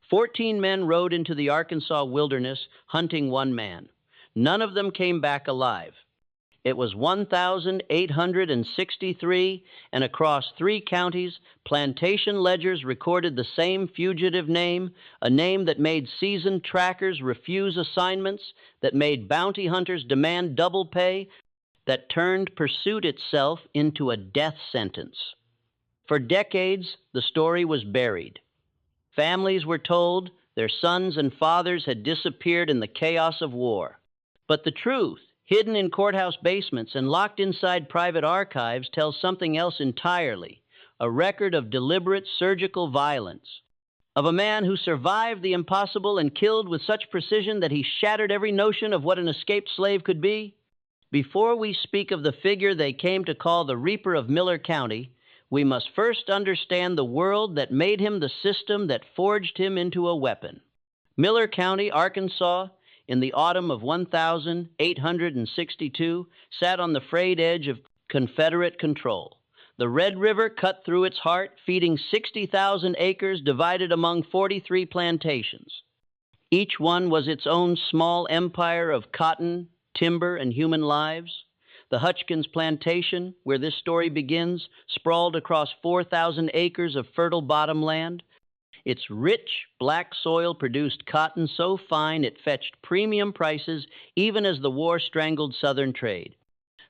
14 men rode into the Arkansas wilderness hunting one man. None of them came back alive. It was 1,863, and across 3 counties, plantation ledgers recorded the same fugitive name, a name that made seasoned trackers refuse assignments, that made bounty hunters demand double pay, that turned pursuit itself into a death sentence. For decades, the story was buried. Families were told their sons and fathers had disappeared in the chaos of war. But the truth, hidden in courthouse basements and locked inside private archives, tells something else entirely, a record of deliberate surgical violence, of a man who survived the impossible and killed with such precision that he shattered every notion of what an escaped slave could be. Before we speak of the figure they came to call the Reaper of Miller County, we must first understand the world that made him the system that forged him into a weapon. Miller County, Arkansas, in the autumn of 1862, sat on the frayed edge of Confederate control. The Red River cut through its heart, feeding 60,000 acres divided among 43 plantations. Each one was its own small empire of cotton, timber, and human lives. The Hutchkins plantation, where this story begins, sprawled across 4,000 acres of fertile bottomland. Its rich, black soil produced cotton so fine it fetched premium prices even as the war strangled Southern trade.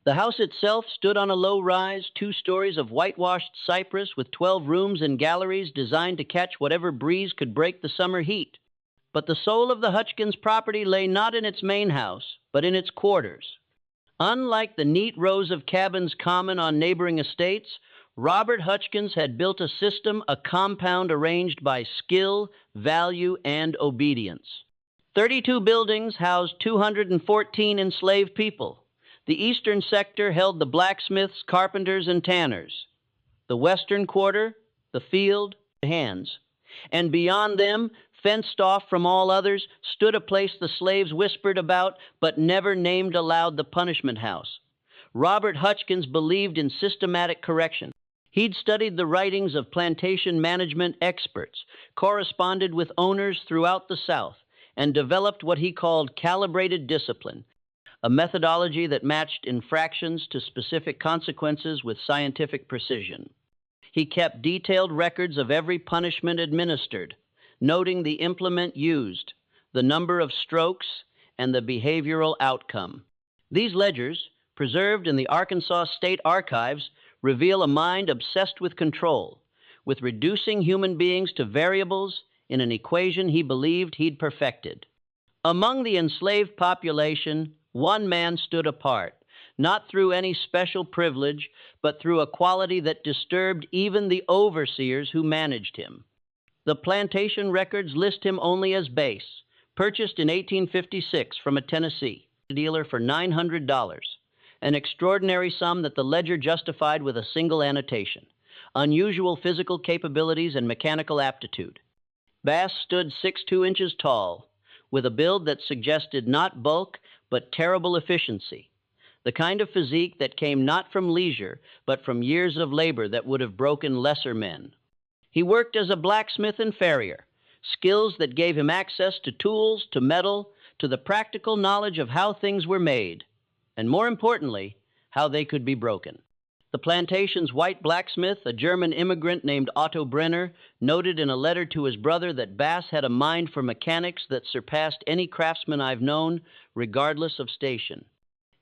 The house itself stood on a low rise, 2 stories of whitewashed cypress with 12 rooms and galleries designed to catch whatever breeze could break the summer heat. But the soul of the Hutchkins property lay not in its main house, but in its quarters. Unlike the neat rows of cabins common on neighboring estates, Robert Hutchkins had built a system, a compound arranged by skill, value, and obedience. 32 buildings housed 214 enslaved people. The eastern sector held the blacksmiths, carpenters, and tanners. The western quarter, the field, the hands. And beyond them, fenced off from all others, stood a place the slaves whispered about but never named aloud: the punishment house. Robert Hutchkins believed in systematic correction. He'd studied the writings of plantation management experts, corresponded with owners throughout the South, and developed what he called calibrated discipline, a methodology that matched infractions to specific consequences with scientific precision. He kept detailed records of every punishment administered, noting the implement used, the number of strokes, and the behavioral outcome. These ledgers, preserved in the Arkansas State Archives, reveal a mind obsessed with control, with reducing human beings to variables in an equation he believed he'd perfected. Among the enslaved population, one man stood apart, not through any special privilege, but through a quality that disturbed even the overseers who managed him. The plantation records list him only as base, purchased in 1856 from a Tennessee dealer for $900, an extraordinary sum that the ledger justified with a single annotation: unusual physical capabilities and mechanical aptitude. Bass stood 6'2" inches tall, with a build that suggested not bulk, but terrible efficiency, the kind of physique that came not from leisure, but from years of labor that would have broken lesser men. He worked as a blacksmith and farrier, skills that gave him access to tools, to metal, to the practical knowledge of how things were made, and more importantly, how they could be broken. The plantation's white blacksmith, a German immigrant named Otto Brenner, noted in a letter to his brother that Bass had a mind for mechanics that surpassed any craftsman I've known, regardless of station.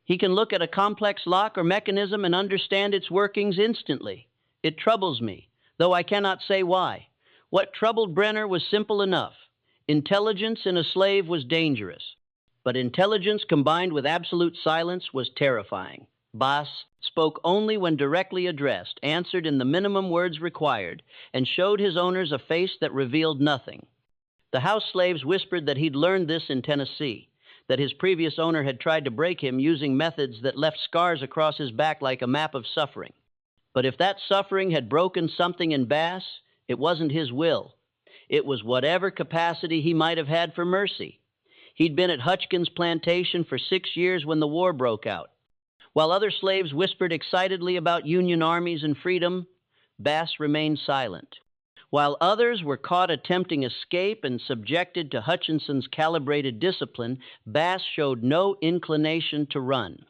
He can look at a complex lock or mechanism and understand its workings instantly. It troubles me, though I cannot say why. What troubled Brenner was simple enough. Intelligence in a slave was dangerous, but intelligence combined with absolute silence was terrifying. Bass spoke only when directly addressed, answered in the minimum words required, and showed his owners a face that revealed nothing. The house slaves whispered that he'd learned this in Tennessee, that his previous owner had tried to break him using methods that left scars across his back like a map of suffering. But if that suffering had broken something in Bass, it wasn't his will. It was whatever capacity he might have had for mercy. He'd been at Hutchkins' plantation for 6 years when the war broke out. While other slaves whispered excitedly about Union armies and freedom, Bass remained silent. While others were caught attempting escape and subjected to Hutchinson's calibrated discipline, Bass showed no inclination to run.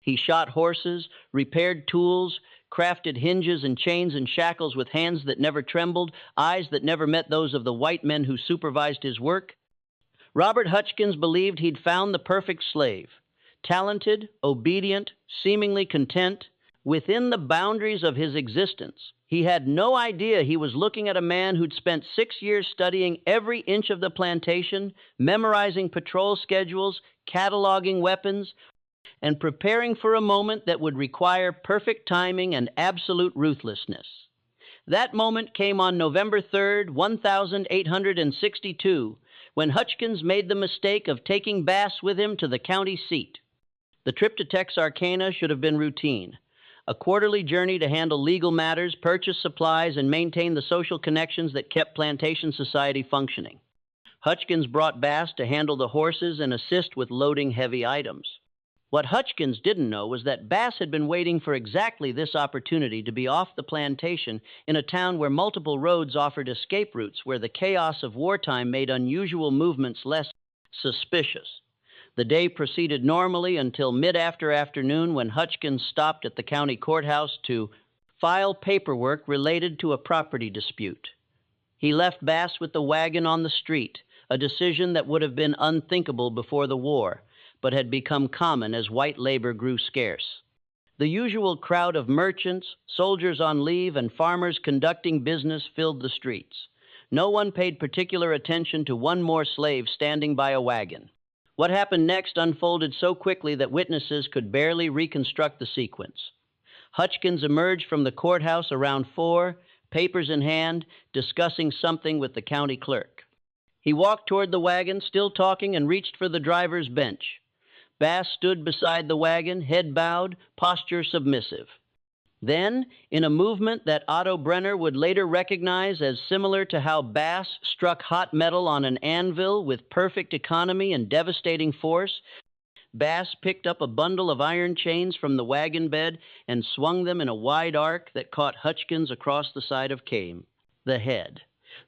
He shot horses, repaired tools, crafted hinges and chains and shackles with hands that never trembled, eyes that never met those of the white men who supervised his work. Robert Hutchkins believed he'd found the perfect slave, talented, obedient, seemingly content, within the boundaries of his existence. He had no idea he was looking at a man who'd spent 6 years studying every inch of the plantation, memorizing patrol schedules, cataloging weapons, and preparing for a moment that would require perfect timing and absolute ruthlessness. That moment came on November 3rd, 1862, when Hutchkins made the mistake of taking Bass with him to the county seat. The trip to Texarkana should have been routine, a quarterly journey to handle legal matters, purchase supplies, and maintain the social connections that kept plantation society functioning. Hutchkins brought Bass to handle the horses and assist with loading heavy items. What Hutchkins didn't know was that Bass had been waiting for exactly this opportunity to be off the plantation in a town where multiple roads offered escape routes, where the chaos of wartime made unusual movements less suspicious. The day proceeded normally until mid-afternoon, when Hutchkins stopped at the county courthouse to file paperwork related to a property dispute. He left Bass with the wagon on the street, a decision that would have been unthinkable before the war, but had become common as white labor grew scarce. The usual crowd of merchants, soldiers on leave, and farmers conducting business filled the streets. No one paid particular attention to one more slave standing by a wagon. What happened next unfolded so quickly that witnesses could barely reconstruct the sequence. Hutchkins emerged from the courthouse around 4, papers in hand, discussing something with the county clerk. He walked toward the wagon, still talking, and reached for the driver's bench. Bass stood beside the wagon, head bowed, posture submissive. Then, in a movement that Otto Brenner would later recognize as similar to how Bass struck hot metal on an anvil with perfect economy and devastating force, Bass picked up a bundle of iron chains from the wagon bed and swung them in a wide arc that caught Hutchkins across the side of the head.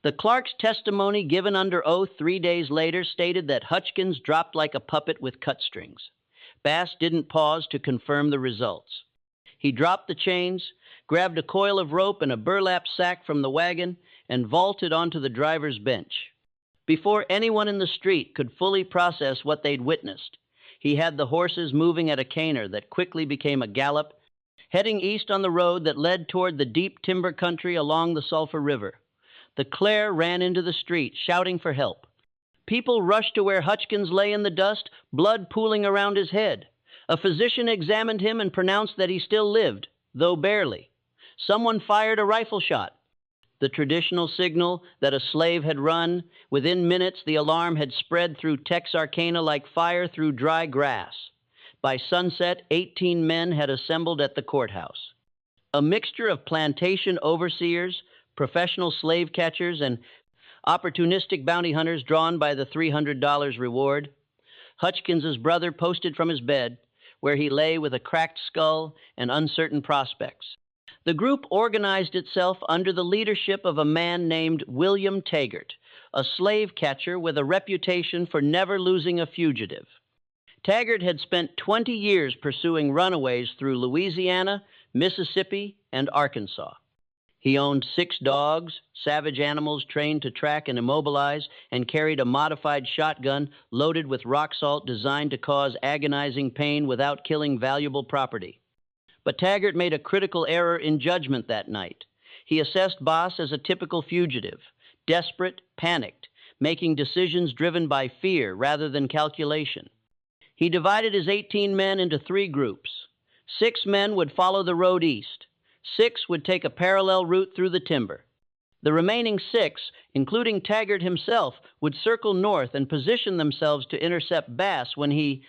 The clerk's testimony, given under oath 3 days later, stated that Hutchkins dropped like a puppet with cut strings. Bass didn't pause to confirm the results. He dropped the chains, grabbed a coil of rope and a burlap sack from the wagon, and vaulted onto the driver's bench. Before anyone in the street could fully process what they'd witnessed, he had the horses moving at a canter that quickly became a gallop, heading east on the road that led toward the deep timber country along the Sulphur River. The Clare ran into the street, shouting for help. People rushed to where Hutchkins lay in the dust, blood pooling around his head. A physician examined him and pronounced that he still lived, though barely. Someone fired a rifle shot. The traditional signal that a slave had run. Within minutes, the alarm had spread through Texarkana like fire through dry grass. By sunset, 18 men had assembled at the courthouse. A mixture of plantation overseers, professional slave catchers, and opportunistic bounty hunters drawn by the $300 reward. Hutchkins's brother posted from his bed, where he lay with a cracked skull and uncertain prospects. The group organized itself under the leadership of a man named William Taggart, a slave catcher with a reputation for never losing a fugitive. Taggart had spent 20 years pursuing runaways through Louisiana, Mississippi, and Arkansas. He owned 6 dogs, savage animals trained to track and immobilize, and carried a modified shotgun loaded with rock salt designed to cause agonizing pain without killing valuable property. But Taggart made a critical error in judgment that night. He assessed Bass as a typical fugitive, desperate, panicked, making decisions driven by fear rather than calculation. He divided his 18 men into 3 groups. 6 men would follow the road east. 6 would take a parallel route through the timber. The remaining 6, including Taggart himself, would circle north and position themselves to intercept Bass when he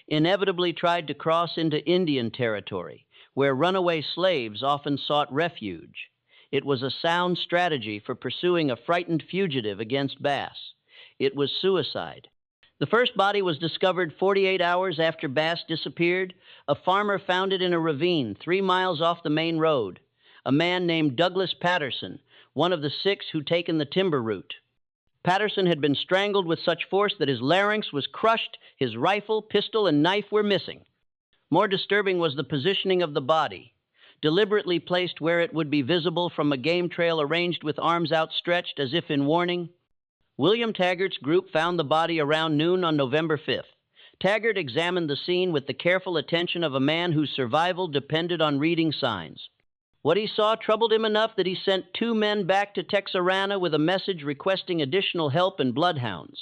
inevitably tried to cross into Indian territory, where runaway slaves often sought refuge. It was a sound strategy for pursuing a frightened fugitive against Bass. It was suicide. The first body was discovered 48 hours after Bass disappeared. A farmer found it in a ravine 3 miles off the main road. A man named Douglas Patterson, one of the 6 who'd taken the timber route. Patterson had been strangled with such force that his larynx was crushed, his rifle, pistol, and knife were missing. More disturbing was the positioning of the body, deliberately placed where it would be visible from a game trail arranged with arms outstretched as if in warning. William Taggart's group found the body around noon on November 5th. Taggart examined the scene with the careful attention of a man whose survival depended on reading signs. What he saw troubled him enough that he sent 2 men back to Texarkana with a message requesting additional help and bloodhounds.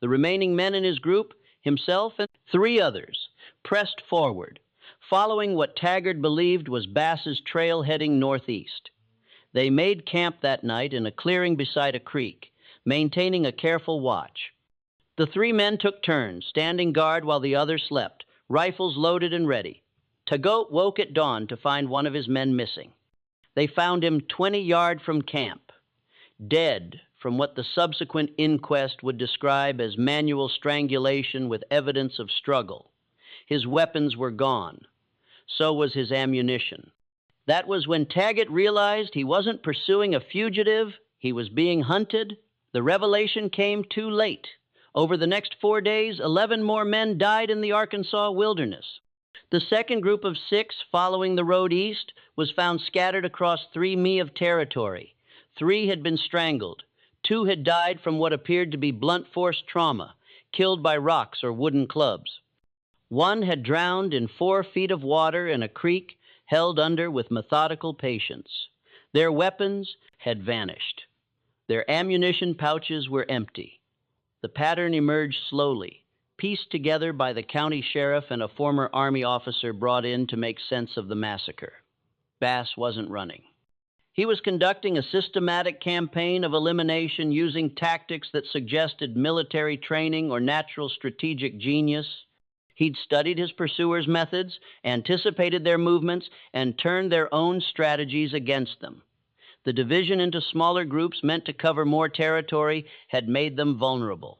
The remaining men in his group, himself and 3 others, pressed forward, following what Taggart believed was Bass's trail heading northeast. They made camp that night in a clearing beside a creek, maintaining a careful watch. The 3 men took turns, standing guard while the others slept, rifles loaded and ready. Taggart woke at dawn to find one of his men missing. They found him 20 yards from camp, dead from what the subsequent inquest would describe as manual strangulation with evidence of struggle. His weapons were gone. So was his ammunition. That was when Taggart realized he wasn't pursuing a fugitive, he was being hunted. The revelation came too late. Over the next 4 days, 11 more men died in the Arkansas wilderness. The second group of 6 following the road east was found scattered across 3 mi of territory. 3 had been strangled. 2 had died from what appeared to be blunt force trauma, killed by rocks or wooden clubs. 1 had drowned in 4 feet of water in a creek held under with methodical patience. Their weapons had vanished. Their ammunition pouches were empty. The pattern emerged slowly, pieced together by the county sheriff and a former Army officer brought in to make sense of the massacre. Bass wasn't running. He was conducting a systematic campaign of elimination using tactics that suggested military training or natural strategic genius. He'd studied his pursuers' methods, anticipated their movements, and turned their own strategies against them. The division into smaller groups meant to cover more territory had made them vulnerable.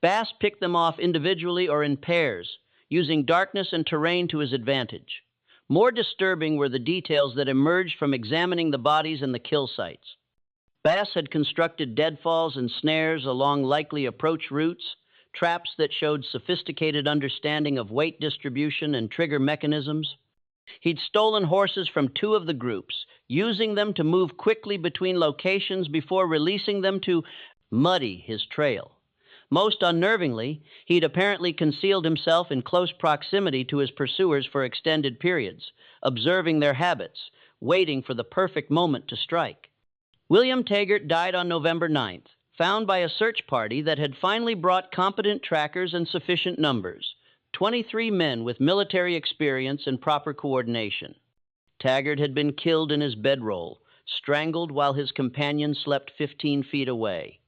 Bass picked them off individually or in pairs, using darkness and terrain to his advantage. More disturbing were the details that emerged from examining the bodies and the kill sites. Bass had constructed deadfalls and snares along likely approach routes, traps that showed sophisticated understanding of weight distribution and trigger mechanisms. He'd stolen horses from 2 of the groups, using them to move quickly between locations before releasing them to muddy his trail. Most unnervingly, he'd apparently concealed himself in close proximity to his pursuers for extended periods, observing their habits, waiting for the perfect moment to strike. William Taggart died on November 9th, found by a search party that had finally brought competent trackers and sufficient numbers, 23 men with military experience and proper coordination. Taggart had been killed in his bedroll, strangled while his companion slept 15 feet away.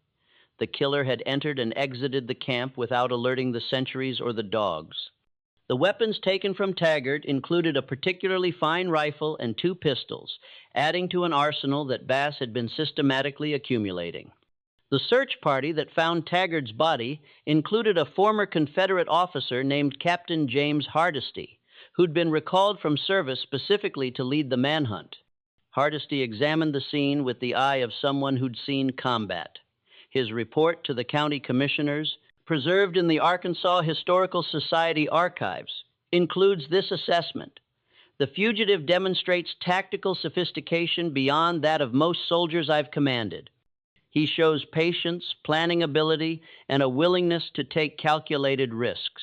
The killer had entered and exited the camp without alerting the sentries or the dogs. The weapons taken from Taggart included a particularly fine rifle and 2 pistols, adding to an arsenal that Bass had been systematically accumulating. The search party that found Taggart's body included a former Confederate officer named Captain James Hardesty, who'd been recalled from service specifically to lead the manhunt. Hardesty examined the scene with the eye of someone who'd seen combat. His report to the county commissioners, preserved in the Arkansas Historical Society archives, includes this assessment. The fugitive demonstrates tactical sophistication beyond that of most soldiers I've commanded. He shows patience, planning ability, and a willingness to take calculated risks.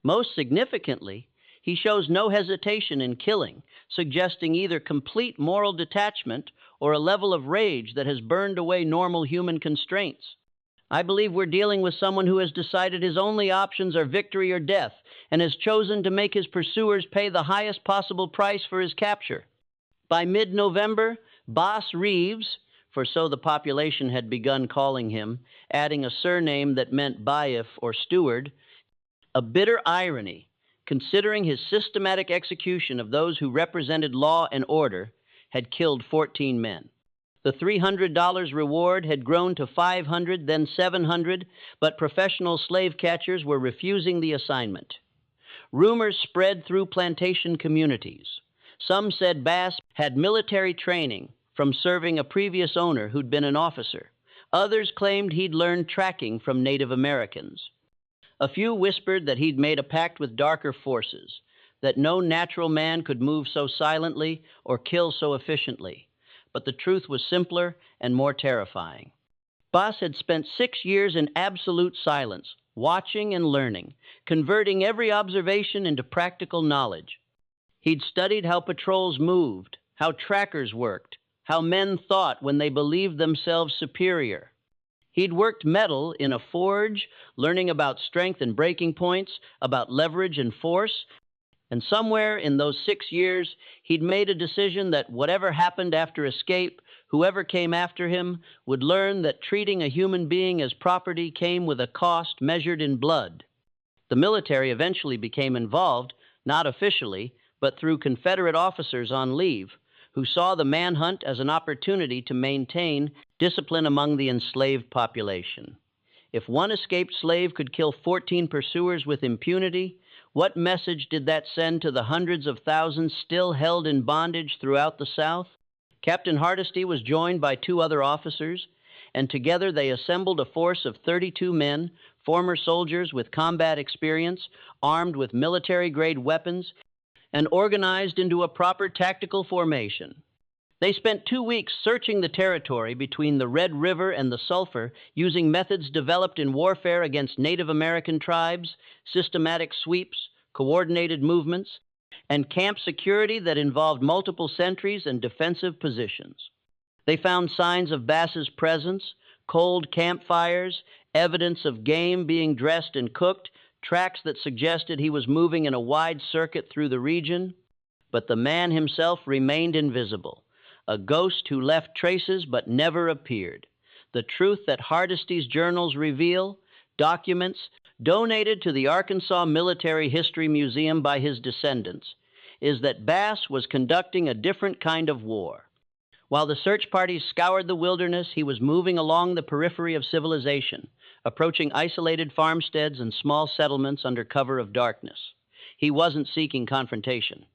Most significantly, he shows no hesitation in killing, suggesting either complete moral detachment or a level of rage that has burned away normal human constraints. I believe we're dealing with someone who has decided his only options are victory or death, and has chosen to make his pursuers pay the highest possible price for his capture. By mid-November, Boss Reeves, for so the population had begun calling him, adding a surname that meant bailiff or steward, a bitter irony, considering his systematic execution of those who represented law and order, had killed 14 men. The $300 reward had grown to $500, then $700, but professional slave catchers were refusing the assignment. Rumors spread through plantation communities. Some said Bass had military training, from serving a previous owner who'd been an officer. Others claimed he'd learned tracking from Native Americans. A few whispered that he'd made a pact with darker forces, that no natural man could move so silently or kill so efficiently. But the truth was simpler and more terrifying. Bas had spent 6 years in absolute silence, watching and learning, converting every observation into practical knowledge. He'd studied how patrols moved, how trackers worked, how men thought when they believed themselves superior. He'd worked metal in a forge, learning about strength and breaking points, about leverage and force, and somewhere in those 6 years, he'd made a decision that whatever happened after escape, whoever came after him would learn that treating a human being as property came with a cost measured in blood. The military eventually became involved, not officially, but through Confederate officers on leave, who saw the manhunt as an opportunity to maintain discipline among the enslaved population. If one escaped slave could kill 14 pursuers with impunity, what message did that send to the hundreds of thousands still held in bondage throughout the South? Captain Hardesty was joined by 2 other officers, and together they assembled a force of 32 men, former soldiers with combat experience, armed with military-grade weapons, and organized into a proper tactical formation. They spent 2 weeks searching the territory between the Red River and the Sulphur using methods developed in warfare against Native American tribes, systematic sweeps, coordinated movements, and camp security that involved multiple sentries and defensive positions. They found signs of Bass's presence, cold campfires, evidence of game being dressed and cooked, tracks that suggested he was moving in a wide circuit through the region. But the man himself remained invisible, a ghost who left traces but never appeared. The truth that Hardesty's journals reveal, documents donated to the Arkansas Military History Museum by his descendants, is that Bass was conducting a different kind of war. While the search parties scoured the wilderness, he was moving along the periphery of civilization, approaching isolated farmsteads and small settlements under cover of darkness. He wasn't seeking confrontation.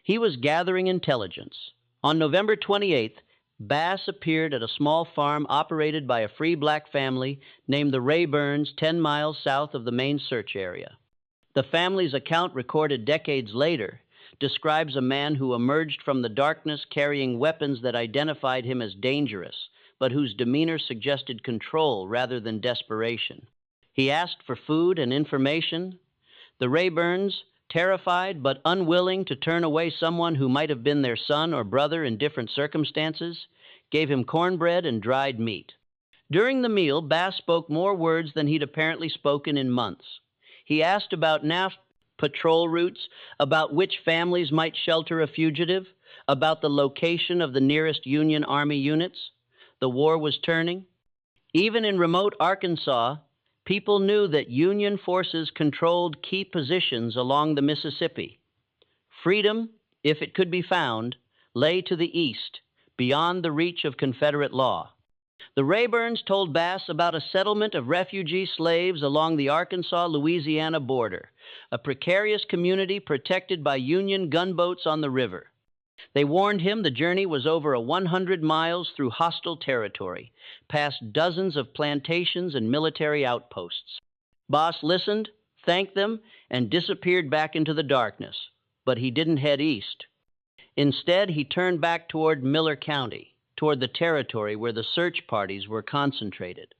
He was gathering intelligence. On November 28th, Bass appeared at a small farm operated by a free black family named the Rayburns, 10 miles south of the main search area. The family's account, recorded decades later, describes a man who emerged from the darkness carrying weapons that identified him as dangerous, but whose demeanor suggested control rather than desperation. He asked for food and information. The Rayburns, terrified but unwilling to turn away someone who might have been their son or brother in different circumstances, gave him cornbread and dried meat. During the meal, Bass spoke more words than he'd apparently spoken in months. He asked about patrol routes, about which families might shelter a fugitive, about the location of the nearest Union Army units. The war was turning. Even in remote Arkansas, people knew that Union forces controlled key positions along the Mississippi. Freedom, if it could be found, lay to the east, beyond the reach of Confederate law. The Rayburns told Bass about a settlement of refugee slaves along the Arkansas-Louisiana border, a precarious community protected by Union gunboats on the river. They warned him the journey was over 100 miles through hostile territory, past dozens of plantations and military outposts. Bass listened, thanked them, and disappeared back into the darkness. But he didn't head east. Instead, he turned back toward Miller County, toward the territory where the search parties were concentrated.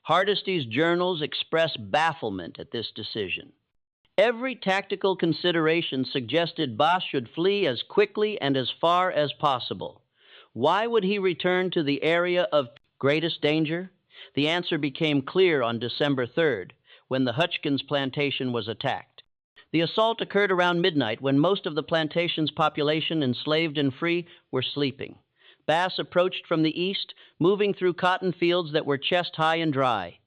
Hardesty's journals express bafflement at this decision. Every tactical consideration suggested Bass should flee as quickly and as far as possible. Why would he return to the area of greatest danger? The answer became clear on December 3rd, when the Hutchkins plantation was attacked. The assault occurred around midnight when most of the plantation's population, enslaved and free, were sleeping. Bass approached from the east, moving through cotton fields that were chest-high and dry.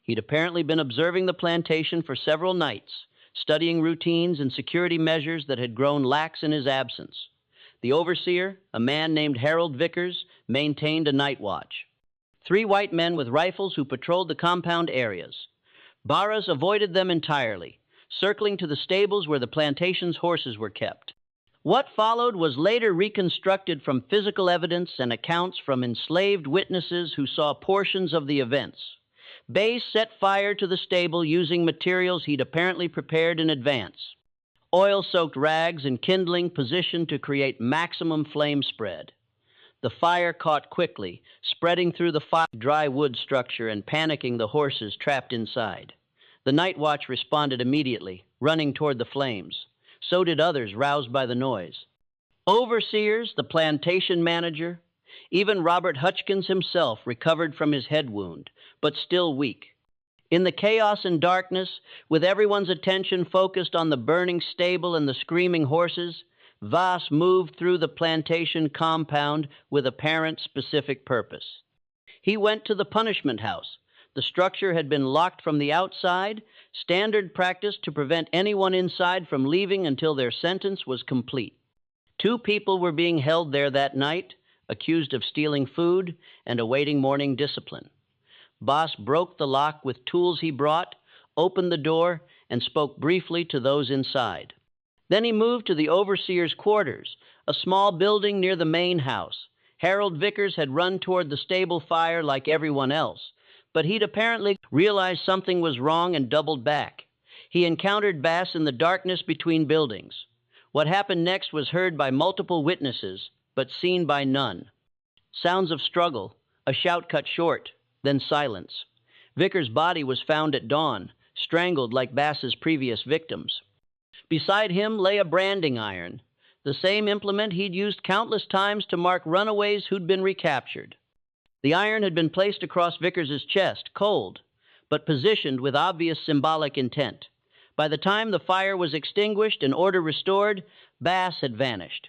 He'd apparently been observing the plantation for several nights, studying routines and security measures that had grown lax in his absence. The overseer, a man named Harold Vickers, maintained a night watch. 3 white men with rifles who patrolled the compound areas. Barras avoided them entirely, circling to the stables where the plantation's horses were kept. What followed was later reconstructed from physical evidence and accounts from enslaved witnesses who saw portions of the events. Bass set fire to the stable using materials he'd apparently prepared in advance. Oil-soaked rags and kindling positioned to create maximum flame spread. The fire caught quickly, spreading through the dry wood structure and panicking the horses trapped inside. The night watch responded immediately, running toward the flames. So did others roused by the noise. Overseers, the plantation manager, even Robert Hutchkins himself recovered from his head wound, but still weak. In the chaos and darkness, with everyone's attention focused on the burning stable and the screaming horses, Vass moved through the plantation compound with apparent specific purpose. He went to the punishment house. The structure had been locked from the outside, standard practice to prevent anyone inside from leaving until their sentence was complete. 2 people were being held there that night, accused of stealing food and awaiting morning discipline. Boss broke the lock with tools he brought, opened the door, and spoke briefly to those inside. Then he moved to the overseer's quarters, a small building near the main house. Harold Vickers had run toward the stable fire like everyone else, but he'd apparently realized something was wrong and doubled back. He encountered Bass in the darkness between buildings. What happened next was heard by multiple witnesses, but seen by none. Sounds of struggle, a shout cut short, then silence. Vickers' body was found at dawn, strangled like Bass's previous victims. Beside him lay a branding iron, the same implement he'd used countless times to mark runaways who'd been recaptured. The iron had been placed across Vickers's chest, cold, but positioned with obvious symbolic intent. By the time the fire was extinguished and order restored, Bass had vanished.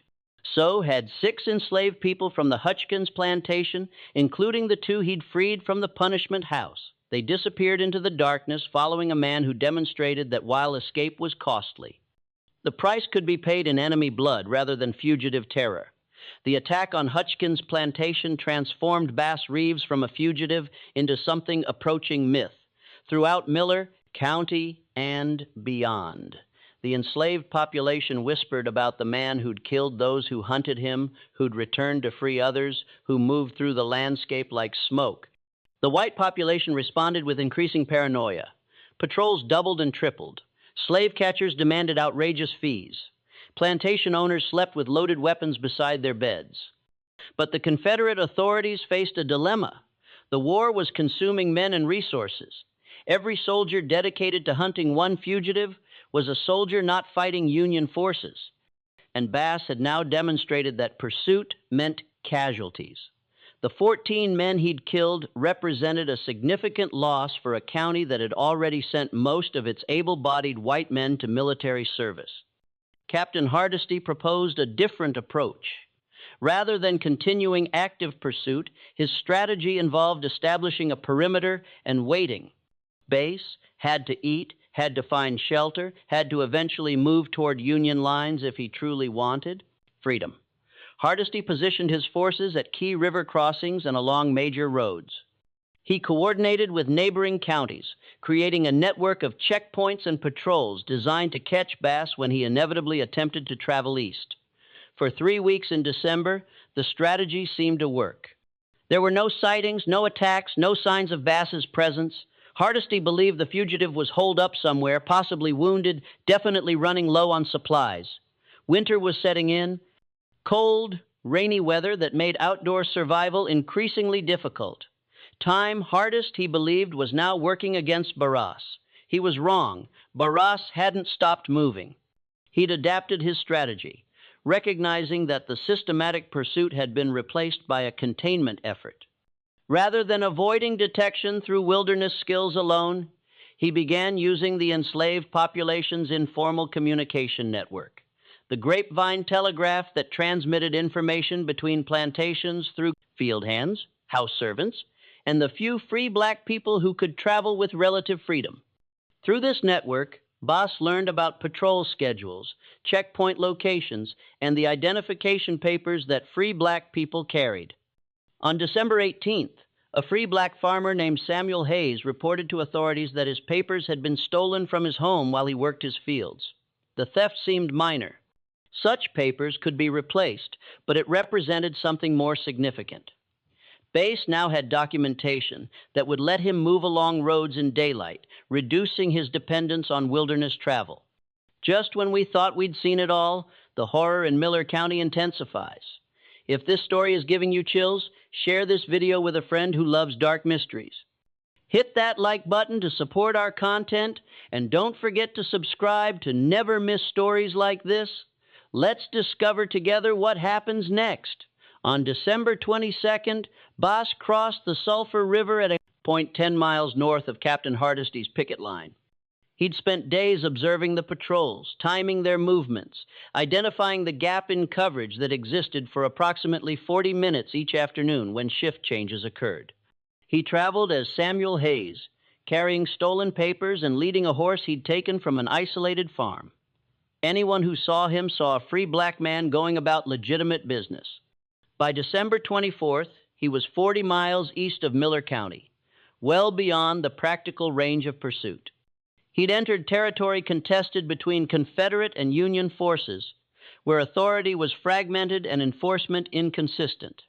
So had 6 enslaved people from the Hutchkins plantation, including the 2 he'd freed from the punishment house. They disappeared into the darkness, following a man who demonstrated that while escape was costly, the price could be paid in enemy blood rather than fugitive terror. The attack on Hutchkins' plantation transformed Bass Reeves from a fugitive into something approaching myth. Throughout Miller County and beyond, the enslaved population whispered about the man who'd killed those who hunted him, who'd returned to free others, who moved through the landscape like smoke. The white population responded with increasing paranoia. Patrols doubled and tripled. Slave catchers demanded outrageous fees. Plantation owners slept with loaded weapons beside their beds. But the Confederate authorities faced a dilemma. The war was consuming men and resources. Every soldier dedicated to hunting one fugitive was a soldier not fighting Union forces. And Bass had now demonstrated that pursuit meant casualties. The 14 men he'd killed represented a significant loss for a county that had already sent most of its able-bodied white men to military service. Captain Hardesty proposed a different approach. Rather than continuing active pursuit, his strategy involved establishing a perimeter and waiting. Bass had to eat, had to find shelter, had to eventually move toward Union lines if he truly wanted freedom. Hardesty positioned his forces at key river crossings and along major roads. He coordinated with neighboring counties, creating a network of checkpoints and patrols designed to catch Bass when he inevitably attempted to travel east. For 3 weeks in December, the strategy seemed to work. There were no sightings, no attacks, no signs of Bass's presence. Hardesty believed the fugitive was holed up somewhere, possibly wounded, definitely running low on supplies. Winter was setting in. Cold, rainy weather that made outdoor survival increasingly difficult. Time hardest, he believed, was now working against Barras. He was wrong. Barras hadn't stopped moving. He'd adapted his strategy, recognizing that the systematic pursuit had been replaced by a containment effort. Rather than avoiding detection through wilderness skills alone, he began using the enslaved population's informal communication network. The grapevine telegraph that transmitted information between plantations through field hands, house servants, and the few free black people who could travel with relative freedom. Through this network, Bass learned about patrol schedules, checkpoint locations, and the identification papers that free black people carried. On December 18th, a free black farmer named Samuel Hayes reported to authorities that his papers had been stolen from his home while he worked his fields. The theft seemed minor. Such papers could be replaced, but it represented something more significant. Bass now had documentation that would let him move along roads in daylight, reducing his dependence on wilderness travel. Just when we thought we'd seen it all, the horror in Miller County intensifies. If this story is giving you chills, share this video with a friend who loves dark mysteries. Hit that like button to support our content, and don't forget to subscribe to never miss stories like this. Let's discover together what happens next. On December 22nd, Bass crossed the Sulphur River at a point 10 miles north of Captain Hardesty's picket line. He'd spent days observing the patrols, timing their movements, identifying the gap in coverage that existed for approximately 40 minutes each afternoon when shift changes occurred. He traveled as Samuel Hayes, carrying stolen papers and leading a horse he'd taken from an isolated farm. Anyone who saw him saw a free black man going about legitimate business. By December 24th, he was 40 miles east of Miller County, well beyond the practical range of pursuit. He'd entered territory contested between Confederate and Union forces, where authority was fragmented and enforcement inconsistent.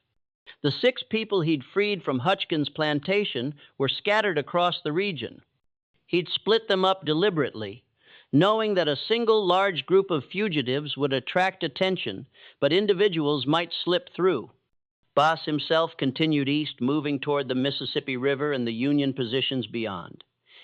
The 6 people he'd freed from Hutchkins' plantation were scattered across the region. He'd split them up deliberately, knowing that a single large group of fugitives would attract attention, but individuals might slip through. Bass himself continued east, moving toward the Mississippi River and the Union positions beyond.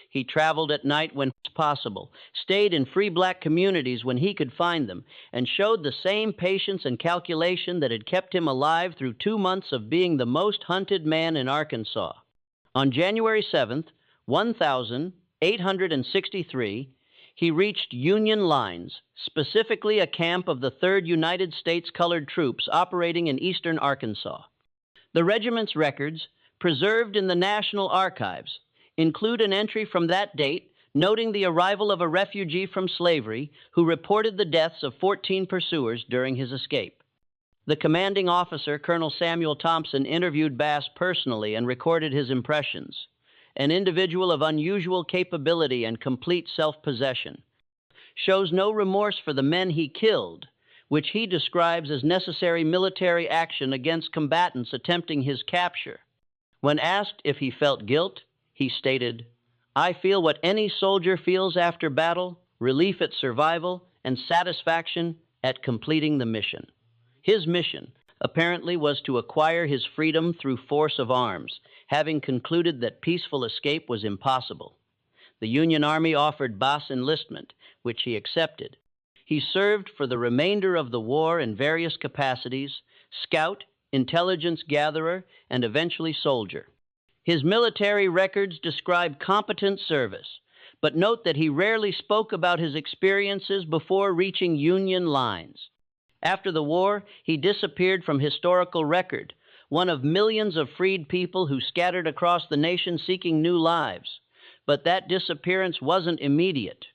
He traveled at night when possible, stayed in free black communities when he could find them, and showed the same patience and calculation that had kept him alive through 2 months of being the most hunted man in Arkansas. On January 7th, 1863, he reached Union lines, specifically a camp of the 3rd United States Colored Troops operating in eastern Arkansas. The regiment's records, preserved in the National Archives, include an entry from that date noting the arrival of a refugee from slavery who reported the deaths of 14 pursuers during his escape. The commanding officer, Colonel Samuel Thompson, interviewed Bass personally and recorded his impressions. An individual of unusual capability and complete self-possession, shows no remorse for the men he killed, which he describes as necessary military action against combatants attempting his capture. When asked if he felt guilt, he stated, "I feel what any soldier feels after battle, relief at survival, and satisfaction at completing the mission." His mission, apparently, was to acquire his freedom through force of arms, having concluded that peaceful escape was impossible. The Union Army offered Bass enlistment, which he accepted. He served for the remainder of the war in various capacities: scout, intelligence gatherer, and eventually soldier. His military records describe competent service, but note that he rarely spoke about his experiences before reaching Union lines. After the war, he disappeared from historical record, one of millions of freed people who scattered across the nation seeking new lives. But that disappearance wasn't immediate,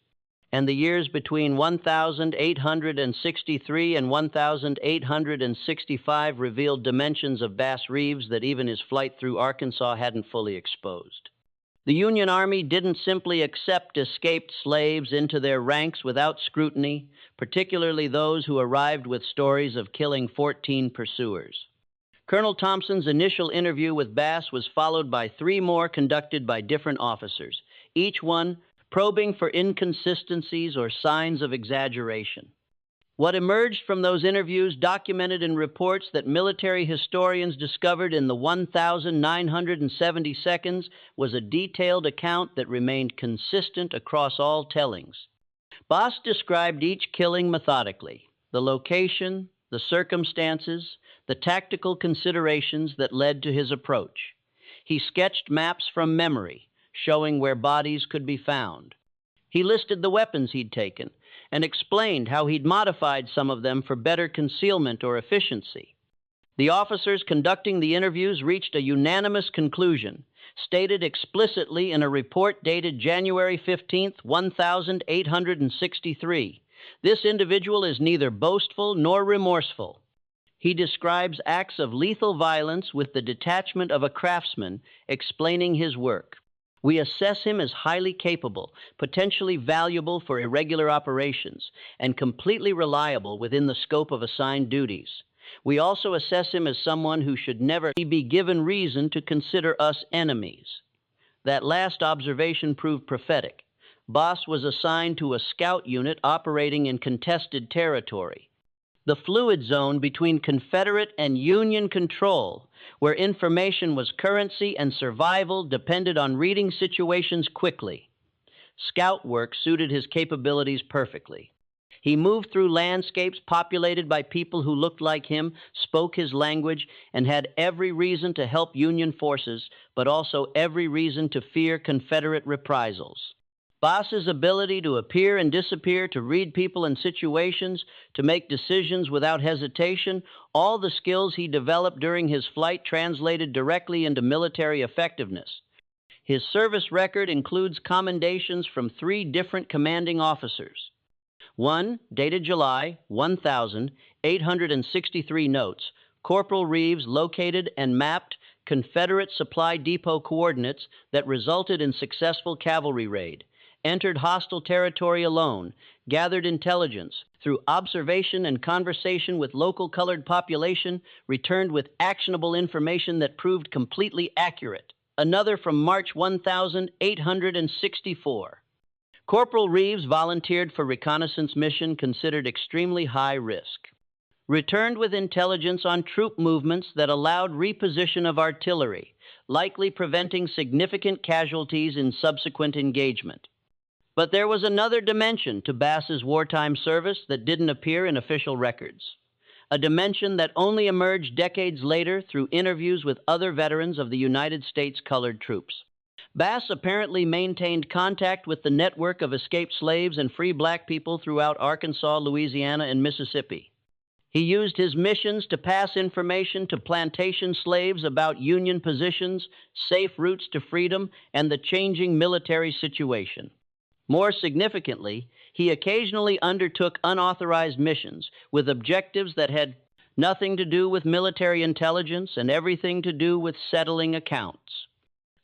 and the years between 1863 and 1865 revealed dimensions of Bass Reeves that even his flight through Arkansas hadn't fully exposed. The Union Army didn't simply accept escaped slaves into their ranks without scrutiny, particularly those who arrived with stories of killing 14 pursuers. Colonel Thompson's initial interview with Bass was followed by 3 more conducted by different officers, each one probing for inconsistencies or signs of exaggeration. What emerged from those interviews, documented in reports that military historians discovered in the 1,970 seconds, was a detailed account that remained consistent across all tellings. Bass described each killing methodically: the location, the circumstances, the tactical considerations that led to his approach. He sketched maps from memory, showing where bodies could be found. He listed the weapons he'd taken and explained how he'd modified some of them for better concealment or efficiency. The officers conducting the interviews reached a unanimous conclusion, stated explicitly in a report dated January 15, 1863. This individual is neither boastful nor remorseful. He describes acts of lethal violence with the detachment of a craftsman explaining his work. We assess him as highly capable, potentially valuable for irregular operations, and completely reliable within the scope of assigned duties. We also assess him as someone who should never be given reason to consider us enemies. That last observation proved prophetic. Boss was assigned to a scout unit operating in contested territory, the fluid zone between Confederate and Union control, where information was currency and survival depended on reading situations quickly. Scout work suited his capabilities perfectly. He moved through landscapes populated by people who looked like him, spoke his language, and had every reason to help Union forces, but also every reason to fear Confederate reprisals. Boss's ability to appear and disappear, to read people and situations, to make decisions without hesitation, all the skills he developed during his flight translated directly into military effectiveness. His service record includes commendations from 3 different commanding officers. One, dated July 1,863 notes, Corporal Reeves located and mapped Confederate supply depot coordinates that resulted in successful cavalry raid, entered hostile territory alone, gathered intelligence, through observation and conversation with local colored population, returned with actionable information that proved completely accurate. Another from March 1,864. Corporal Reeves volunteered for reconnaissance mission considered extremely high risk. Returned with intelligence on troop movements that allowed reposition of artillery, likely preventing significant casualties in subsequent engagement. But there was another dimension to Bass's wartime service that didn't appear in official records. A dimension that only emerged decades later through interviews with other veterans of the United States colored troops. Bass apparently maintained contact with the network of escaped slaves and free black people throughout Arkansas, Louisiana, and Mississippi. He used his missions to pass information to plantation slaves about Union positions, safe routes to freedom, and the changing military situation. More significantly, he occasionally undertook unauthorized missions with objectives that had nothing to do with military intelligence and everything to do with settling accounts.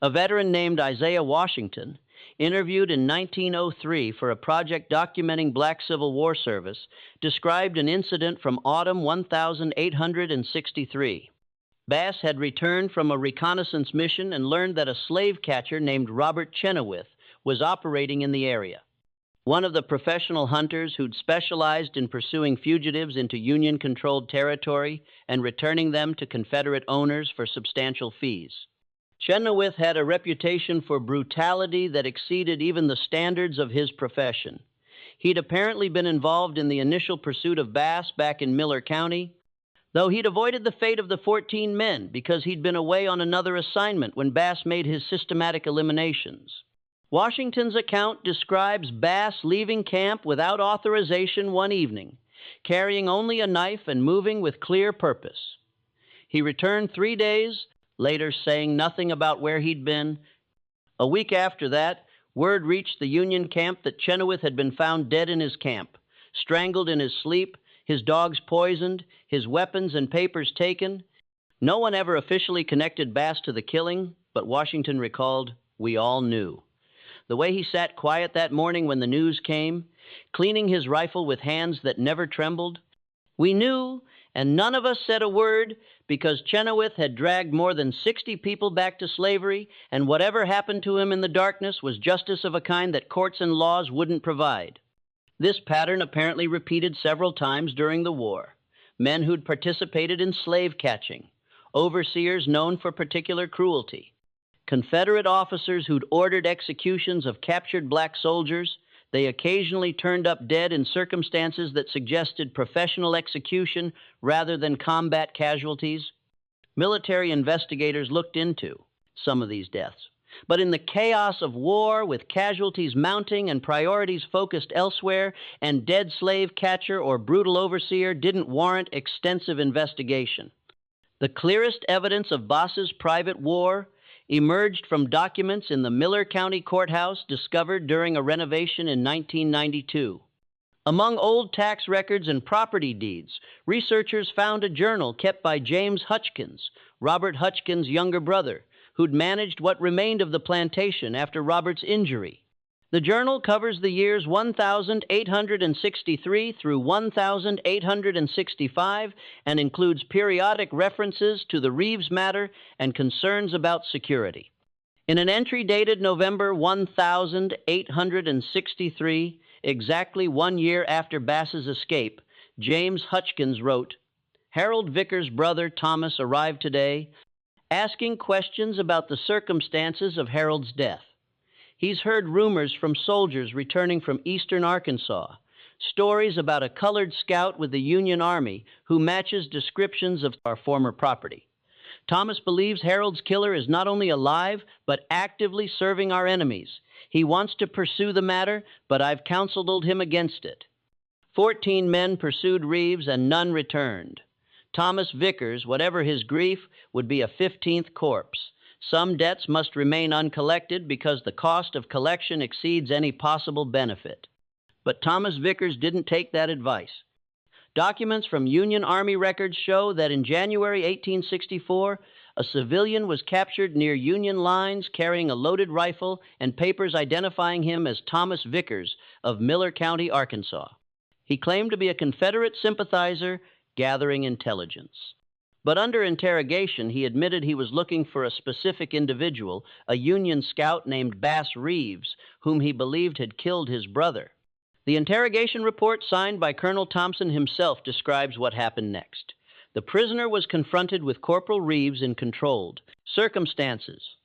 A veteran named Isaiah Washington, interviewed in 1903 for a project documenting black Civil War service, described an incident from autumn 1863. Bass had returned from a reconnaissance mission and learned that a slave catcher named Robert Chenoweth was operating in the area. One of the professional hunters who'd specialized in pursuing fugitives into Union-controlled territory and returning them to Confederate owners for substantial fees. Chenoweth had a reputation for brutality that exceeded even the standards of his profession. He'd apparently been involved in the initial pursuit of Bass back in Miller County, though he'd avoided the fate of the 14 men because he'd been away on another assignment when Bass made his systematic eliminations. Washington's account describes Bass leaving camp without authorization one evening, carrying only a knife and moving with clear purpose. He returned 3 days later, saying nothing about where he'd been. A week after that, word reached the Union camp that Chenoweth had been found dead in his camp, strangled in his sleep, his dogs poisoned, his weapons and papers taken. No one ever officially connected Bass to the killing, but Washington recalled, "We all knew." The way he sat quiet that morning when the news came, cleaning his rifle with hands that never trembled. We knew, and none of us said a word, because Chenoweth had dragged more than 60 people back to slavery, and whatever happened to him in the darkness was justice of a kind that courts and laws wouldn't provide. This pattern apparently repeated several times during the war. Men who'd participated in slave catching, overseers known for particular cruelty, Confederate officers who'd ordered executions of captured black soldiers. They occasionally turned up dead in circumstances that suggested professional execution rather than combat casualties. Military investigators looked into some of these deaths, but in the chaos of war, with casualties mounting and priorities focused elsewhere, and dead slave catcher or brutal overseer didn't warrant extensive investigation. The clearest evidence of Bass's private war emerged from documents in the Miller County Courthouse discovered during a renovation in 1992. Among old tax records and property deeds, researchers found a journal kept by James Hutchkins, Robert Hutchkins' younger brother, who'd managed what remained of the plantation after Robert's injury. The journal covers the years 1863 through 1865 and includes periodic references to the Reeves matter and concerns about security. In an entry dated November 1863, exactly 1 year after Bass's escape, James Hutchkins wrote, "Harold Vickers' brother Thomas arrived today, asking questions about the circumstances of Harold's death. He's heard rumors from soldiers returning from eastern Arkansas, stories about a colored scout with the Union Army who matches descriptions of our former property. Thomas believes Harold's killer is not only alive, but actively serving our enemies. He wants to pursue the matter, but I've counseled him against it." 14 men pursued Reeves and none returned. Thomas Vickers, whatever his grief, would be a 15th corpse. Some debts must remain uncollected because the cost of collection exceeds any possible benefit. But Thomas Vickers didn't take that advice. Documents from Union Army records show that in January 1864, a civilian was captured near Union lines carrying a loaded rifle and papers identifying him as Thomas Vickers of Miller County, Arkansas. He claimed to be a Confederate sympathizer gathering intelligence. But under interrogation, he admitted he was looking for a specific individual, a Union scout named Bass Reeves, whom he believed had killed his brother. The interrogation report signed by Colonel Thompson himself describes what happened next. The prisoner was confronted with Corporal Reeves in controlled circumstances.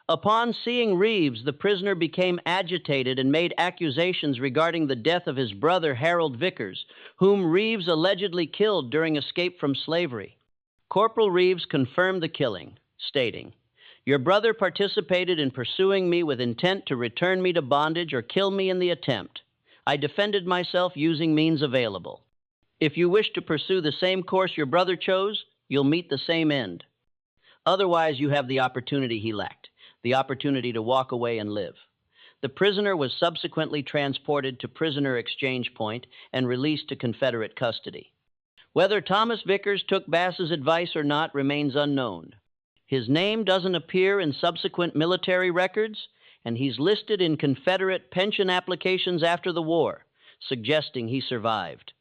Upon seeing Reeves, the prisoner became agitated and made accusations regarding the death of his brother Harold Vickers, whom Reeves allegedly killed during escape from slavery. Corporal Reeves confirmed the killing, stating, "Your brother participated in pursuing me with intent to return me to bondage or kill me in the attempt. I defended myself using means available. If you wish to pursue the same course your brother chose, you'll meet the same end. Otherwise, you have the opportunity he lacked, the opportunity to walk away and live." The prisoner was subsequently transported to Prisoner Exchange Point and released to Confederate custody. Whether Thomas Vickers took Bass's advice or not remains unknown. His name doesn't appear in subsequent military records, and he's listed in Confederate pension applications after the war, suggesting he survived.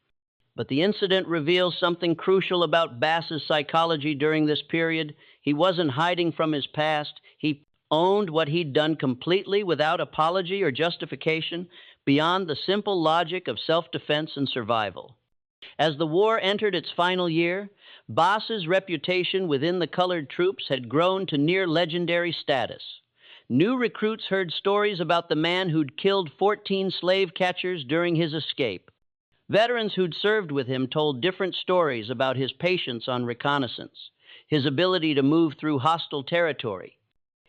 But the incident reveals something crucial about Bass's psychology during this period. He wasn't hiding from his past. He owned what he'd done completely without apology or justification, beyond the simple logic of self-defense and survival. As the war entered its final year, Bass's reputation within the colored troops had grown to near legendary status. New recruits heard stories about the man who'd killed 14 slave catchers during his escape. Veterans who'd served with him told different stories about his patience on reconnaissance, his ability to move through hostile territory,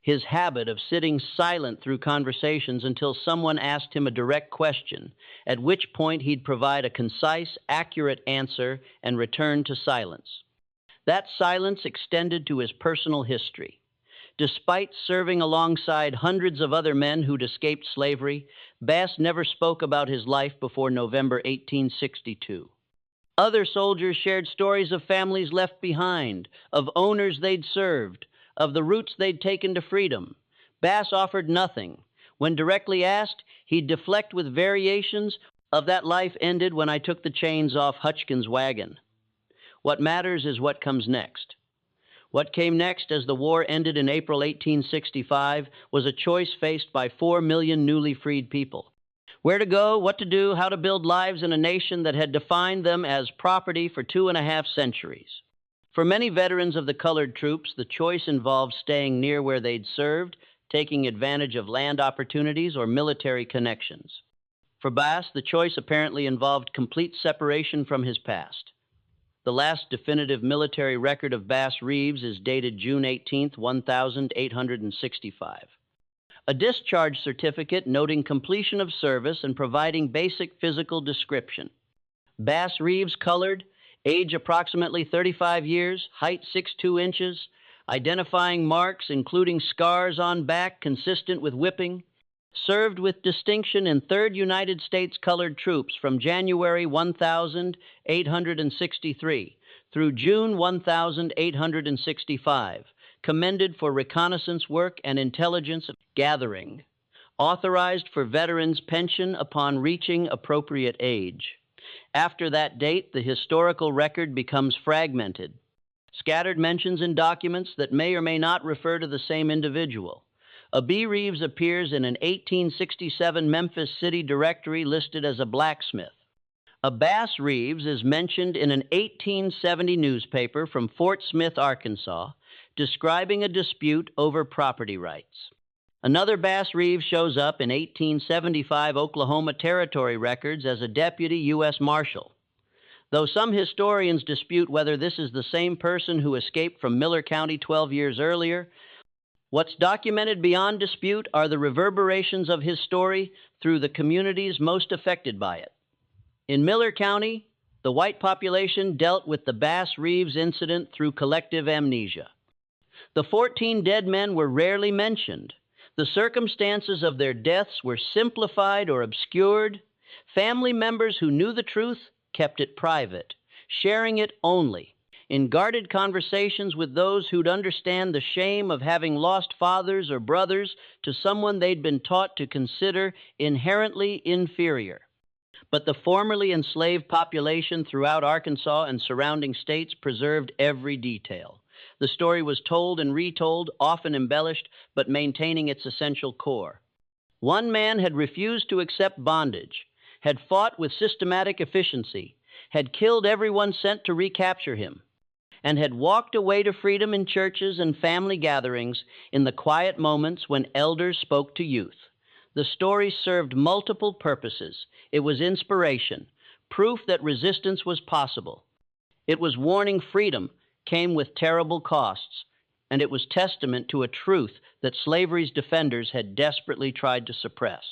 his habit of sitting silent through conversations until someone asked him a direct question, at which point he'd provide a concise, accurate answer and return to silence. That silence extended to his personal history. Despite serving alongside hundreds of other men who'd escaped slavery, Bass never spoke about his life before November 1862. Other soldiers shared stories of families left behind, of owners they'd served, of the routes they'd taken to freedom. Bass offered nothing. When directly asked, he'd deflect with variations of "that life ended when I took the chains off Hutchkins' wagon." What matters is what comes next. What came next as the war ended in April 1865 was a choice faced by 4 million newly freed people. Where to go, what to do, how to build lives in a nation that had defined them as property for 2.5 centuries. For many veterans of the colored troops, the choice involved staying near where they'd served, taking advantage of land opportunities or military connections. For Bass, the choice apparently involved complete separation from his past. The last definitive military record of Bass Reeves is dated June 18, 1865. A discharge certificate noting completion of service and providing basic physical description. Bass Reeves, colored, age approximately 35 years, height 6'2" inches, identifying marks including scars on back consistent with whipping, served with distinction in 3rd United States Colored Troops from January 1863 through June 1865, commended for reconnaissance work and intelligence gathering, authorized for veterans' pension upon reaching appropriate age. After that date, the historical record becomes fragmented. Scattered mentions in documents that may or may not refer to the same individual. A B. Reeves appears in an 1867 Memphis City directory listed as a blacksmith. A Bass Reeves is mentioned in an 1870 newspaper from Fort Smith, Arkansas, describing a dispute over property rights. Another Bass Reeves shows up in 1875 Oklahoma Territory records as a deputy U.S. Marshal. Though some historians dispute whether this is the same person who escaped from Miller County 12 years earlier, what's documented beyond dispute are the reverberations of his story through the communities most affected by it. In Miller County, the white population dealt with the Bass Reeves incident through collective amnesia. The 14 dead men were rarely mentioned. The circumstances of their deaths were simplified or obscured. Family members who knew the truth kept it private, sharing it only in guarded conversations with those who'd understand the shame of having lost fathers or brothers to someone they'd been taught to consider inherently inferior. But the formerly enslaved population throughout Arkansas and surrounding states preserved every detail. The story was told and retold, often embellished, but maintaining its essential core. One man had refused to accept bondage, had fought with systematic efficiency, had killed everyone sent to recapture him, and had walked away to freedom in churches and family gatherings in the quiet moments when elders spoke to youth. The story served multiple purposes. It was inspiration, proof that resistance was possible. It was warning freedom came with terrible costs, and it was testament to a truth that slavery's defenders had desperately tried to suppress.